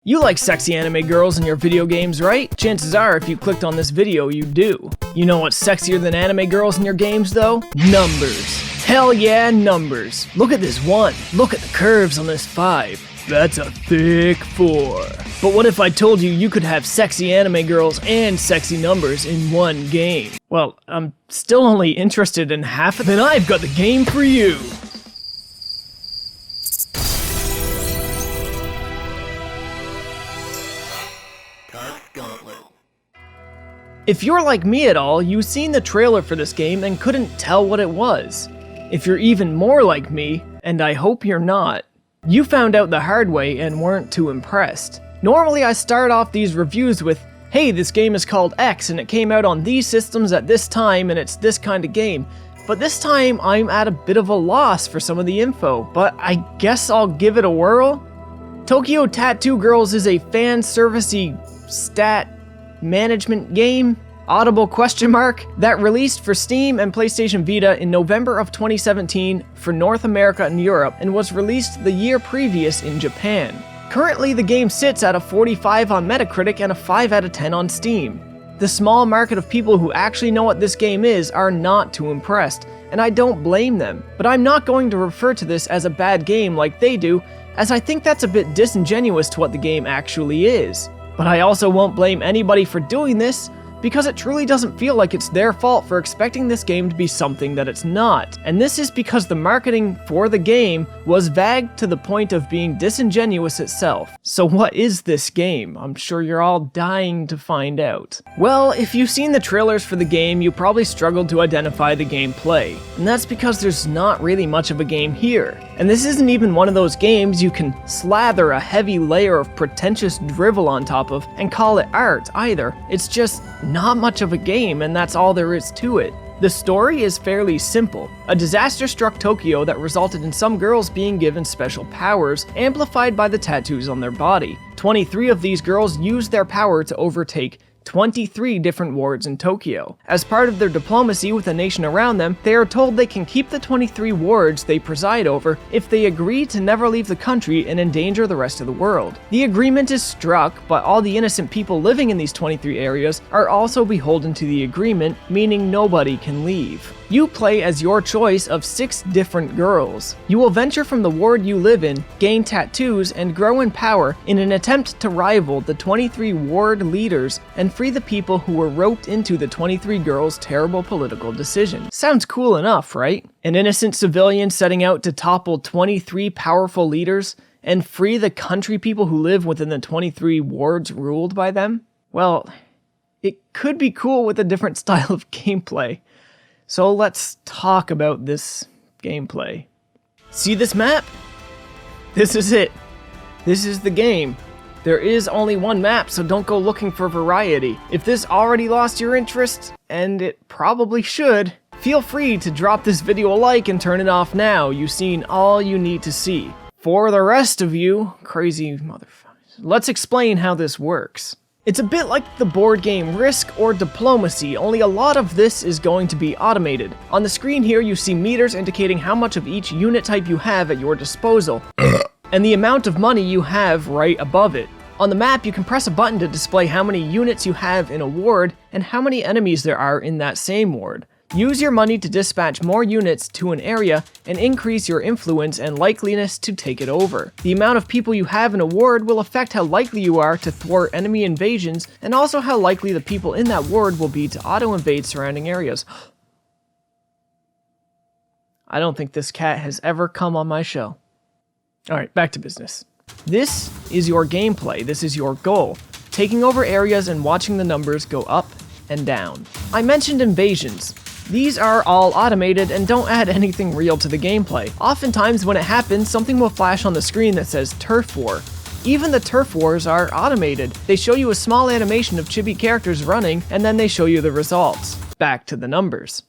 You like sexy anime girls in your video games, right? Chances are, if you clicked on this video, you do. You know what's sexier than anime girls in your games, though? Numbers. Hell yeah, numbers. Look at this 1. Look at the curves on this 5. That's a thick 4. But what if I told you you could have sexy anime girls and sexy numbers in one game? Well, I'm still only interested in half of it. Then I've got the game for you. Tarks Gauntlet. If you're like me at all, you've seen the trailer for this game and couldn't tell what it was. If you're even more like me, and I hope you're not, you found out the hard way and weren't too impressed. Normally I start off these reviews with, hey, this game is called X and it came out on these systems at this time and it's this kind of game. But this time I'm at a bit of a loss for some of the info, but I guess I'll give it a whirl. Tokyo Tattoo Girls is a fan servicey stat management game, audible ? That released for Steam and PlayStation Vita in November of 2017 for North America and Europe and was released the year previous in Japan. Currently the game sits at a 45 on Metacritic and a 5 out of 10 on Steam. The small market of people who actually know what this game is are not too impressed, and I don't blame them. But I'm not going to refer to this as a bad game like they do, as I think that's a bit disingenuous to what the game actually is. But I also won't blame anybody for doing this, because it truly doesn't feel like it's their fault for expecting this game to be something that it's not. And this is because the marketing for the game was vague to the point of being disingenuous itself. So what is this game? I'm sure you're all dying to find out. Well, if you've seen the trailers for the game, you probably struggled to identify the gameplay. And that's because there's not really much of a game here. And this isn't even one of those games you can slather a heavy layer of pretentious drivel on top of and call it art either. It's just not much of a game, and that's all there is to it. The story is fairly simple. A disaster struck Tokyo that resulted in some girls being given special powers, amplified by the tattoos on their body. 23 of these girls used their power to overtake 23 different wards in Tokyo. As part of their diplomacy with the nation around them, they are told they can keep the 23 wards they preside over if they agree to never leave the country and endanger the rest of the world. The agreement is struck, but all the innocent people living in these 23 areas are also beholden to the agreement, meaning nobody can leave. You play as your choice of 6 different girls. You will venture from the ward you live in, gain tattoos, and grow in power in an attempt to rival the 23 ward leaders and free the people who were roped into the 23 girls' terrible political decision. Sounds cool enough, right? An innocent civilian setting out to topple 23 powerful leaders and free the country people who live within the 23 wards ruled by them? Well, it could be cool with a different style of gameplay. So let's talk about this gameplay. See this map? This is it. This is the game. There is only one map, so don't go looking for variety. If this already lost your interest, and it probably should, feel free to drop this video a like and turn it off now. You've seen all you need to see. For the rest of you, crazy motherfuckers, let's explain how this works. It's a bit like the board game Risk or Diplomacy, only a lot of this is going to be automated. On the screen here you see meters indicating how much of each unit type you have at your disposal, and the amount of money you have right above it. On the map you can press a button to display how many units you have in a ward and how many enemies there are in that same ward. Use your money to dispatch more units to an area and increase your influence and likeliness to take it over. The amount of people you have in a ward will affect how likely you are to thwart enemy invasions and also how likely the people in that ward will be to auto-invade surrounding areas. I don't think this cat has ever come on my show. Alright, back to business. This is your gameplay, this is your goal. Taking over areas and watching the numbers go up and down. I mentioned invasions. These are all automated and don't add anything real to the gameplay. Oftentimes when it happens, something will flash on the screen that says Turf War. Even the Turf Wars are automated. They show you a small animation of chibi characters running, and then they show you the results. Back to the numbers.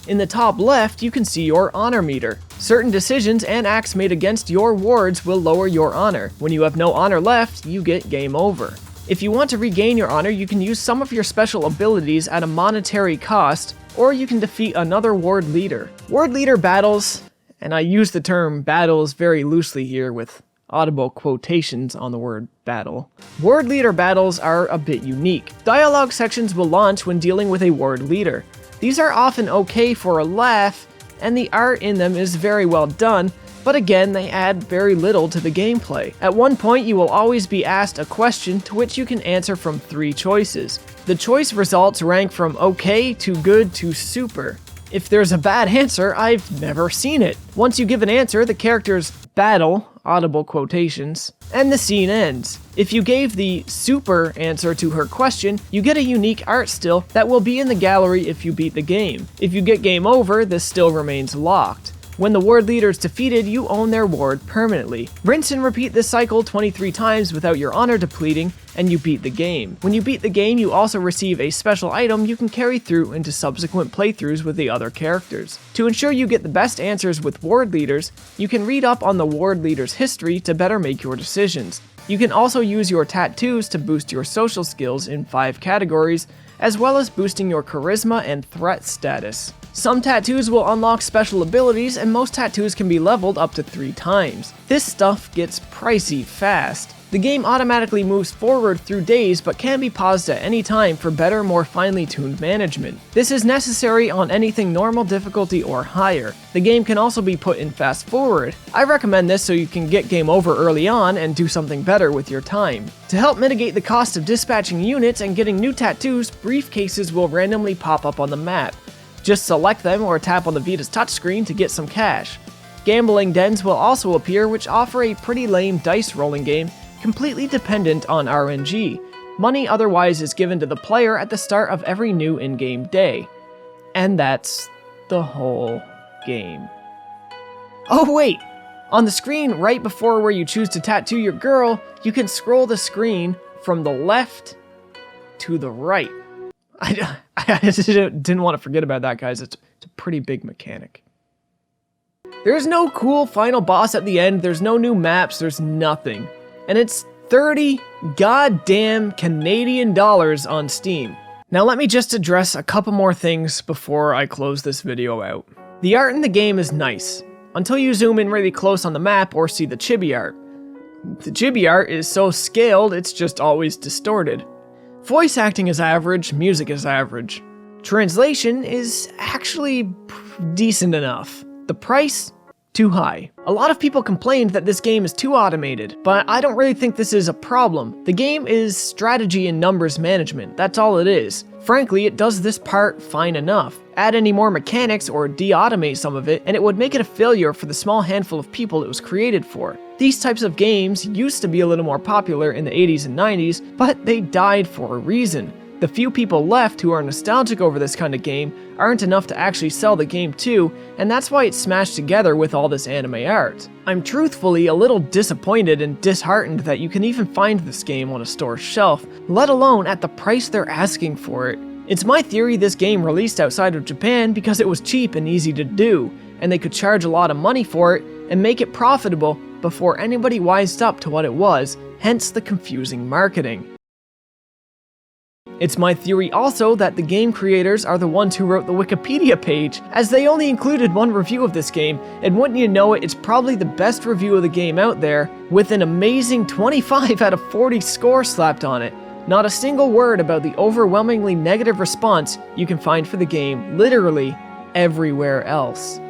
In the top left, you can see your honor meter. Certain decisions and acts made against your wards will lower your honor. When you have no honor left, you get game over. If you want to regain your honor, you can use some of your special abilities at a monetary cost, or you can defeat another ward leader. Ward leader battles, and I use the term battles very loosely here with audible quotations on the word battle. Ward leader battles are a bit unique. Dialogue sections will launch when dealing with a ward leader. These are often okay for a laugh, and the art in them is very well done, but again, they add very little to the gameplay. At one point, you will always be asked a question to which you can answer from 3 choices. The choice results rank from okay to good to super. If there's a bad answer, I've never seen it. Once you give an answer, the characters battle, audible quotations, and the scene ends. If you gave the super answer to her question, you get a unique art still that will be in the gallery if you beat the game. If you get game over, this still remains locked. When the ward leader is defeated, you own their ward permanently. Rinse and repeat this cycle 23 times without your honor depleting, and you beat the game. When you beat the game, you also receive a special item you can carry through into subsequent playthroughs with the other characters. To ensure you get the best answers with ward leaders, you can read up on the ward leader's history to better make your decisions. You can also use your tattoos to boost your social skills in 5 categories, as well as boosting your charisma and threat status. Some tattoos will unlock special abilities, and most tattoos can be leveled up to 3 times. This stuff gets pricey fast. The game automatically moves forward through days but can be paused at any time for better, more finely tuned management. This is necessary on anything normal difficulty or higher. The game can also be put in fast forward. I recommend this so you can get game over early on and do something better with your time. To help mitigate the cost of dispatching units and getting new tattoos, briefcases will randomly pop up on the map. Just select them or tap on the Vita's touchscreen to get some cash. Gambling dens will also appear, which offer a pretty lame dice rolling game completely dependent on RNG. Money otherwise is given to the player at the start of every new in-game day. And that's the whole game. Oh wait! On the screen right before where you choose to tattoo your girl, you can scroll the screen from the left to the right. I just didn't want to forget about that, guys. It's a pretty big mechanic. There's no cool final boss at the end, there's no new maps, there's nothing. And it's 30 goddamn Canadian dollars on Steam. Now let me just address a couple more things before I close this video out. The art in the game is nice, until you zoom in really close on the map or see the chibi art. The chibi art is so scaled, it's just always distorted. Voice acting is average, music is average. Translation is actually decent enough. The price? Too high. A lot of people complained that this game is too automated, but I don't really think this is a problem. The game is strategy and numbers management, that's all it is. Frankly, it does this part fine enough. Add any more mechanics or de-automate some of it, and it would make it a failure for the small handful of people it was created for. These types of games used to be a little more popular in the 80s and 90s, but they died for a reason. The few people left who are nostalgic over this kind of game aren't enough to actually sell the game too, and that's why it's smashed together with all this anime art. I'm truthfully a little disappointed and disheartened that you can even find this game on a store shelf, let alone at the price they're asking for it. It's my theory this game released outside of Japan because it was cheap and easy to do, and they could charge a lot of money for it and make it profitable before anybody wised up to what it was, hence the confusing marketing. It's my theory also that the game creators are the ones who wrote the Wikipedia page, as they only included one review of this game, and wouldn't you know it, it's probably the best review of the game out there, with an amazing 25 out of 40 score slapped on it. Not a single word about the overwhelmingly negative response you can find for the game literally everywhere else.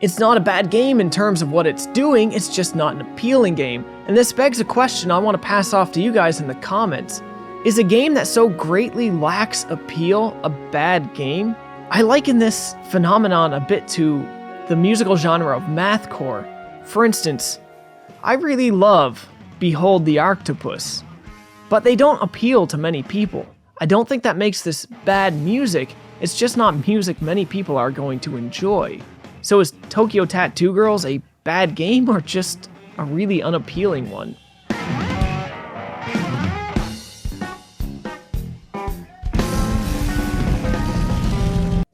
It's not a bad game in terms of what it's doing, it's just not an appealing game, and this begs a question I want to pass off to you guys in the comments. Is a game that so greatly lacks appeal a bad game? I liken this phenomenon a bit to the musical genre of mathcore. For instance, I really love Behold the Octopus, but they don't appeal to many people. I don't think that makes this bad music, it's just not music many people are going to enjoy. So is Tokyo Tattoo Girls a bad game or just a really unappealing one?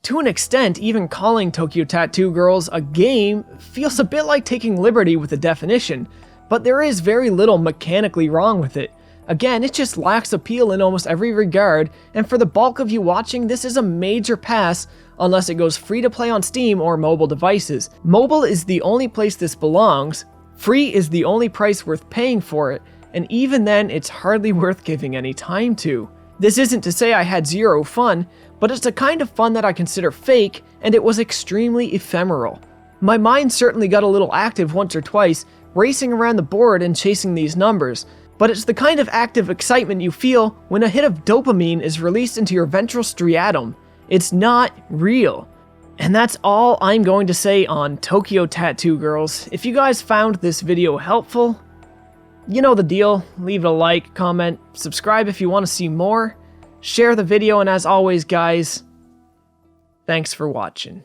To an extent, even calling Tokyo Tattoo Girls a game feels a bit like taking liberty with the definition, but there is very little mechanically wrong with it. Again, it just lacks appeal in almost every regard, and for the bulk of you watching, this is a major pass unless it goes free to play on Steam or mobile devices. Mobile is the only place this belongs, Free is the only price worth paying for it, and even then it's hardly worth giving any time to. This isn't to say I had zero fun, but it's a kind of fun that I consider fake, and it was extremely ephemeral. My mind certainly got a little active once or twice, racing around the board and chasing these numbers, but it's the kind of active excitement you feel when a hit of dopamine is released into your ventral striatum. It's not real. And that's all I'm going to say on Tokyo Tattoo Girls. If you guys found this video helpful, you know the deal. Leave it a like, comment, subscribe if you want to see more, share the video, and as always guys, thanks for watching.